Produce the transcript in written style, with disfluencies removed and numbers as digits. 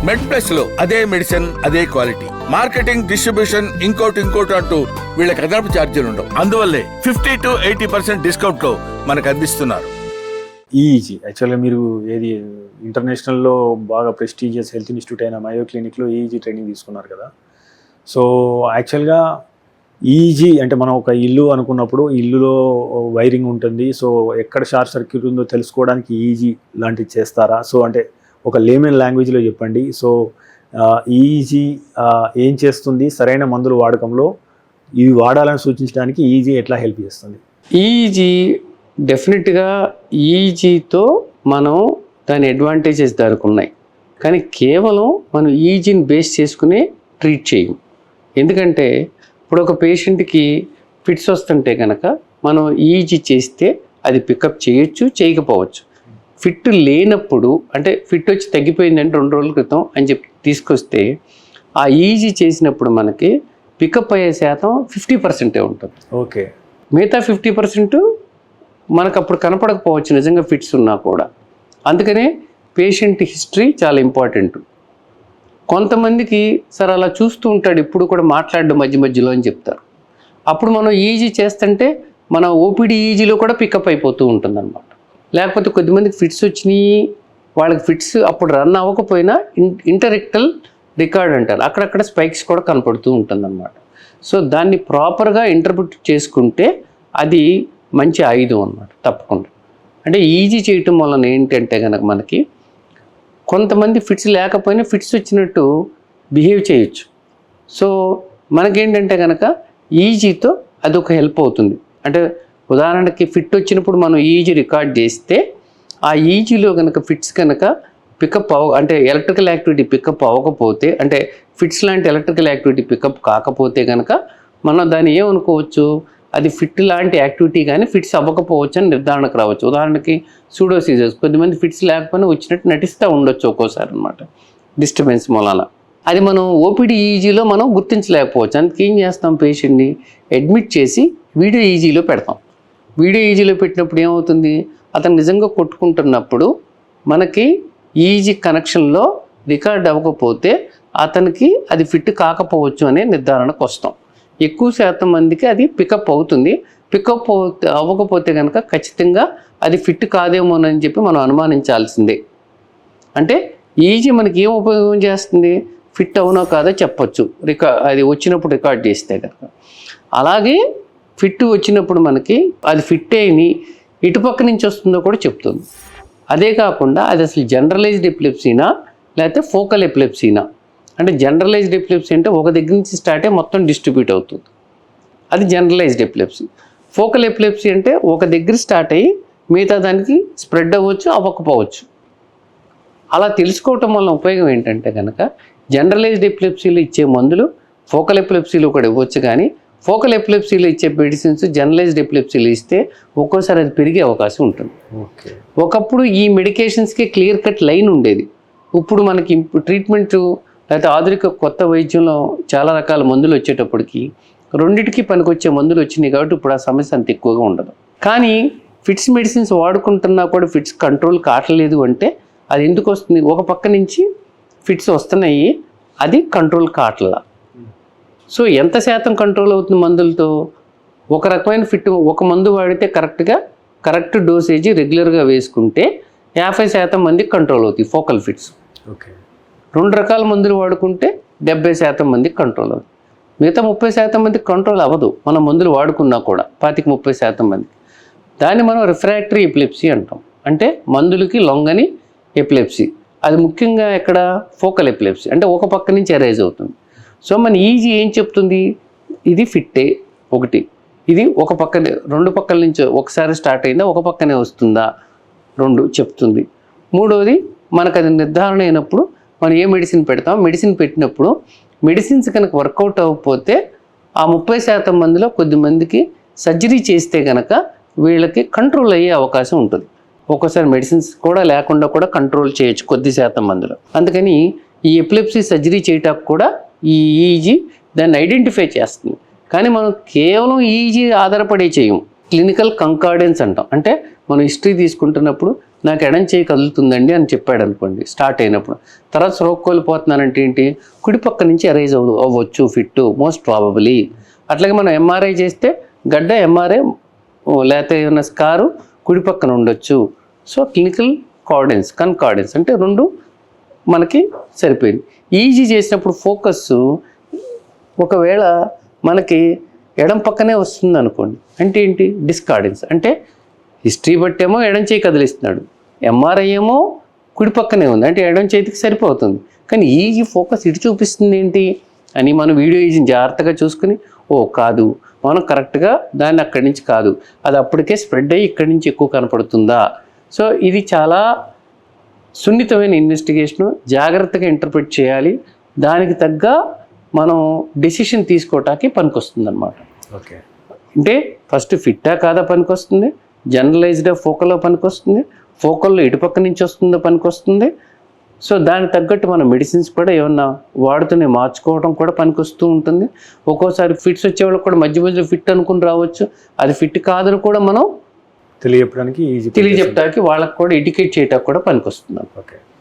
మెడ్ plus లో అదే medicine అదే క్వాలిటీ, మార్కెటింగ్ డిస్ట్రిబ్యూషన్ ఇంకోటి అంటూ వీళ్ళకి అదనపు ఛార్జీలు ఉండవు. అందువల్లే 50 to 80% డిస్కౌంట్ లో మనకు అందిస్తున్నారు. ఈఈజీ యాక్చువల్గా మీరు ఏది ఇంటర్నేషనల్లో బాగా ప్రెస్టీజియస్ హెల్త్ ఇన్స్టిట్యూట్ అయిన మయో క్లినిక్లో ఈఈజీ ట్రైనింగ్ తీసుకున్నారు కదా. సో యాక్చువల్గా ఈఈజీ అంటే మనం ఒక ఇల్లు అనుకున్నప్పుడు ఇల్లులో వైరింగ్ ఉంటుంది. సో ఎక్కడ షార్ట్ సర్క్యూట్ ఉందో తెలుసుకోవడానికి ఈఈజీ లాంటివి చేస్తారా? సో అంటే ఒక లేమన్ లాంగ్వేజ్లో చెప్పండి. సో ఈఈజీ ఏం చేస్తుంది, సరైన మందుల వాడకంలో ఇవి వాడాలని సూచించడానికి ఈఈజీ ఎట్లా హెల్ప్ చేస్తుంది? ఈఈజీ డెఫినెట్గా ఈఈజీతో మనం దాని అడ్వాంటేజెస్ దానికి ఉన్నాయి, కానీ కేవలం మనం ఈఈజీని బేస్ చేసుకుని ట్రీట్ చేయము. ఎందుకంటే ఇప్పుడు ఒక పేషెంట్కి ఫిట్స్ వస్తుంటే కనుక మనం ఈఈజీ చేస్తే అది పికప్ చేయొచ్చు, చేయకపోవచ్చు. ఫిట్ లేనప్పుడు అంటే ఫిట్ వచ్చి తగ్గిపోయిందంటే 2 రోజుల క్రితం అని చెప్పి తీసుకొస్తే ఆ ఈఈజీ చేసినప్పుడు మనకి పికప్ అయ్యే శాతం 50% ఉంటుంది. ఓకే, మిగతా 50% మనకు అప్పుడు కనపడకపోవచ్చు నిజంగా ఫిట్స్ ఉన్నా కూడా. అందుకనే పేషెంట్ హిస్టరీ చాలా ఇంపార్టెంట్. కొంతమందికి సార్ అలా చూస్తూ ఉంటాడు ఇప్పుడు కూడా మాట్లాడడం మధ్యలో అని చెప్తారు. అప్పుడు మనం ఈజీ చేస్తుంటే మన ఓపీడీ ఈజీలో కూడా పికప్ అయిపోతూ ఉంటుంది అనమాట. లేకపోతే కొద్దిమందికి ఫిట్స్ వచ్చినాయి, వాళ్ళకి ఫిట్స్ అప్పుడు రన్ అవ్వకపోయినా ఇంటరెక్టల్ రికార్డ్ అంటారు, అక్కడక్కడ స్పైక్స్ కూడా కనపడుతూ ఉంటుంది అనమాట. సో దాన్ని ప్రాపర్గా ఇంటర్ప్రిట్ చేసుకుంటే అది మంచి ఆయుధం అన్నమాట తప్పకుండా. అంటే ఈజీ చేయటం వలన ఏంటంటే కనుక మనకి కొంతమంది ఫిట్స్ లేకపోయినా ఫిట్స్ వచ్చినట్టు బిహేవ్ చేయొచ్చు. సో మనకేంటంటే కనుక ఈజీతో అదొక హెల్ప్ అవుతుంది. అంటే ఉదాహరణకి ఫిట్ వచ్చినప్పుడు మనం ఈజీ రికార్డ్ చేస్తే ఆ ఈజీలో కనుక ఫిట్స్ కనుక పికప్ అంటే ఎలక్ట్రికల్ యాక్టివిటీ పికప్ అవ్వకపోతే, అంటే ఫిట్స్ లాంటి ఎలక్ట్రికల్ యాక్టివిటీ పికప్ కాకపోతే కనుక మనం దాన్ని ఏమనుకోవచ్చు, అది ఫిట్ లాంటి యాక్టివిటీ కానీ ఫిట్స్ అవ్వకపోవచ్చు అని నిర్ధారణకు రావచ్చు. ఉదాహరణకి సూడోసీజర్స్, కొద్దిమంది ఫిట్స్ లేకపోయినా వచ్చినట్టు నటిస్తూ ఉండొచ్చు ఒక్కోసారి అనమాట డిస్టర్బెన్స్ మూలాన. అది మనం ఓపీడీ ఈజీలో మనం గుర్తించలేకపోవచ్చు. అందుకే ఏం చేస్తాం, పేషెంట్ని అడ్మిట్ చేసి వీడియో ఈజీలో పెడతాం. వీడియో ఈజీలో పెట్టినప్పుడు ఏమవుతుంది, అతను నిజంగా కొట్టుకుంటున్నప్పుడు మనకి ఈజీ కనెక్షన్లో రికార్డ్ అవ్వకపోతే అతనికి అది ఫిట్ కాకపోవచ్చు అనే నిర్ధారణకు వస్తాం. ఎక్కువ శాతం మందికి అది పికప్ అవుతుంది. పికప్ అవ్వకపోతే కనుక ఖచ్చితంగా అది ఫిట్ కాదేమోనని చెప్పి మనం అనుమానించాల్సిందే. అంటే ఈజీ మనకి ఏం ఉపయోగం చేస్తుంది, ఫిట్ అవునో కాదో చెప్పచ్చు అది వచ్చినప్పుడు రికార్డ్ చేస్తే కనుక. అలాగే ఫిట్ వచ్చినప్పుడు మనకి అది ఫిట్ అయిని ఇటుపక్క నుంచి వస్తుందో కూడా చెప్తుంది. అదే కాకుండా అది అసలు జనరలైజ్డ్ ఎపిలెప్సీనా లేకపోతే ఫోకల్ ఎపిలెప్సీనా. అంటే జనరలైజ్డ్ ఎపిలెప్సీ అంటే ఒక దగ్గర నుంచి స్టార్ట్ అయ్యి మొత్తం డిస్ట్రిబ్యూట్ అవుతుంది, అది జనరలైజ్డ్ ఎపిలెప్సీ. ఫోకల్ ఎపిలెప్సీ అంటే ఒక దగ్గర స్టార్ట్ అయ్యి మిగతా దానికి స్ప్రెడ్ అవ్వచ్చు, అవ్వకపోవచ్చు. అలా తెలుసుకోవటం వల్ల ఉపయోగం ఏంటంటే కనుక జనరలైజ్డ్ ఎపిలెప్సీలో ఇచ్చే మందులు ఫోకల్ ఎపిలెప్సీలో కూడా ఇవ్వచ్చు, కానీ ఫోకల్ ఎపిలెప్సీలో ఇచ్చే మెడిసిన్స్ జనరలైజ్డ్ ఎపిలెప్సీలో ఇస్తే ఒక్కోసారి అది పెరిగే అవకాశం ఉంటుంది. ఒకప్పుడు ఈ మెడికేషన్స్కి క్లియర్ కట్ లైన్ ఉండేది. ఇప్పుడు మనకి ట్రీట్మెంట్ లేకపోతే ఆధునిక కొత్త వైద్యంలో చాలా రకాల మందులు వచ్చేటప్పటికి రెండింటికి పనికొచ్చే మందులు వచ్చినాయి కాబట్టి ఇప్పుడు ఆ సమస్య అంత ఎక్కువగా ఉండదు. కానీ ఫిట్స్ మెడిసిన్స్ వాడుకుంటున్నా కూడా ఫిట్స్ కంట్రోల్ కావట్లేదు అంటే అది ఎందుకు వస్తుంది, ఒక పక్క నుంచి ఫిట్స్ వస్తున్నాయి, అది కంట్రోల్ కావట్లా. సో ఎంత శాతం కంట్రోల్ అవుతుంది మందులతో, ఒక రకమైన ఫిట్ ఒక మందు వాడితే కరెక్ట్ డోసేజీ రెగ్యులర్గా వేసుకుంటే 50% మందికి కంట్రోల్ అవుతాయి ఫోకల్ ఫిట్స్. ఓకే, 2 రకాల మందులు వాడుకుంటే 70% మందికి కంట్రోల్ అవుతుంది. మిగతా 30% మందికి కంట్రోల్ అవ్వదు మనం మందులు వాడుకున్నా కూడా, 25-30% మందికి. దాన్ని మనం రిఫ్రాక్టరీ ఎపిలెప్సీ అంటాం. అంటే మందులకి లొంగని ఎపిలెప్సీ. అది ముఖ్యంగా ఎక్కడ ఫోకల్ ఎపిలెప్సీ, అంటే ఒక పక్క నుంచి అరైజ్ అవుతుంది. సో మన ఈజీ ఏం చెప్తుంది, ఇది ఫిట్టే ఒకటి, ఇది ఒక పక్కనే 2 పక్కల నుంచి ఒకసారి స్టార్ట్ అయిందా ఒక పక్కనే వస్తుందా 2 చెప్తుంది. మూడోది మనకు అది నిర్ధారణ అయినప్పుడు మనం ఏ మెడిసిన్ పెడతాం, మెడిసిన్ పెట్టినప్పుడు మెడిసిన్స్ కనుక వర్కౌట్ అవ్వకపోతే ఆ 30% మందిలో కొద్దిమందికి సర్జరీ చేస్తే కనుక వీళ్ళకి కంట్రోల్ అయ్యే అవకాశం ఉంటుంది. ఒక్కోసారి మెడిసిన్స్ కూడా లేకుండా కూడా కంట్రోల్ చేయొచ్చు కొద్ది శాతం మందిలో. అందుకని ఈ ఎపిలెప్సీ సర్జరీ చేయటానికి కూడా ఈ ఈజీ దాన్ని ఐడెంటిఫై చేస్తుంది. కానీ మనం కేవలం ఈజీ ఆధారపడే చేయము, క్లినికల్ కంకార్డెన్స్ అంటాం. అంటే మనం హిస్టరీ తీసుకుంటున్నప్పుడు నాకు ఎడం చేయి కదులుతుందండి అని చెప్పాడు అనుకోండి స్టార్ట్ అయినప్పుడు. తర్వాత స్ట్రోక్ కోల్పోతున్నానంటే ఏంటి, కుడి పక్క నుంచి అరైజ్ అవ్వచ్చు ఫిట్ మోస్ట్ ప్రాబబులీ. అట్లాగే మనం ఎంఆర్ఐ చేస్తే గడ్డ ఎంఆర్ఐ లేకపోతే ఏమైనా స్కారు కుడి పక్కన ఉండొచ్చు. సో క్లినికల్ కన్కార్డెన్స్ అంటే రెండు మనకి సరిపోయింది. ఈజీ చేసినప్పుడు ఫోకస్ ఒకవేళ మనకి ఎడం పక్కనే వస్తుంది అనుకోండి, అంటే ఏంటి డిస్కార్డెన్స్. అంటే హిస్టరీ బట్టేమో ఎడం చేయి కదిలిస్తున్నాడు, ఎంఆర్ఐ ఏమో కుడి పక్కనే ఉంది, అంటే ఎడం చేతికి సరిపోతుంది. కానీ ఈజీ ఫోకస్ ఇటు చూపిస్తుంది ఏంటి అని మనం వీడియో ఈజీని జాగ్రత్తగా చూసుకుని కాదు మనం కరెక్ట్గా దాన్ని అక్కడి నుంచి కాదు, అది అప్పటికే స్ప్రెడ్ అయ్యి ఇక్కడి నుంచి ఎక్కువ కనపడుతుందా. సో ఇది చాలా సున్నితమైన ఇన్వెస్టిగేషను, జాగ్రత్తగా ఇంటర్ప్రిట్ చేయాలి, దానికి తగ్గ మనం డెసిషన్ తీసుకోవటానికి పనికొస్తుంది అనమాట. ఓకే, అంటే ఫస్ట్ ఫిట్టా కాదా పనికొస్తుంది, జనరలైజ్డ్గా ఫోకల్లో పనికొస్తుంది, ఫోకల్లో ఇటుపక్క నుంచి వస్తుందో పనికొస్తుంది. సో దానికి తగ్గట్టు మనం మెడిసిన్స్ కూడా ఏమన్నా వాడుతూనే మార్చుకోవడం కూడా పనికొస్తూ ఉంటుంది. ఒక్కోసారి ఫిట్స్ వచ్చే వాళ్ళకి కూడా మధ్య మధ్యలో ఫిట్ అనుకుని రావచ్చు, అది ఫిట్ కాదని కూడా మనం తెలియజెప్పడానికి ఈజీ తెలియజెప్పడానికి వాళ్ళకి కూడా ఎడ్యుకేట్ చేయడానికి కూడా పనికొస్తుంది. ఓకే.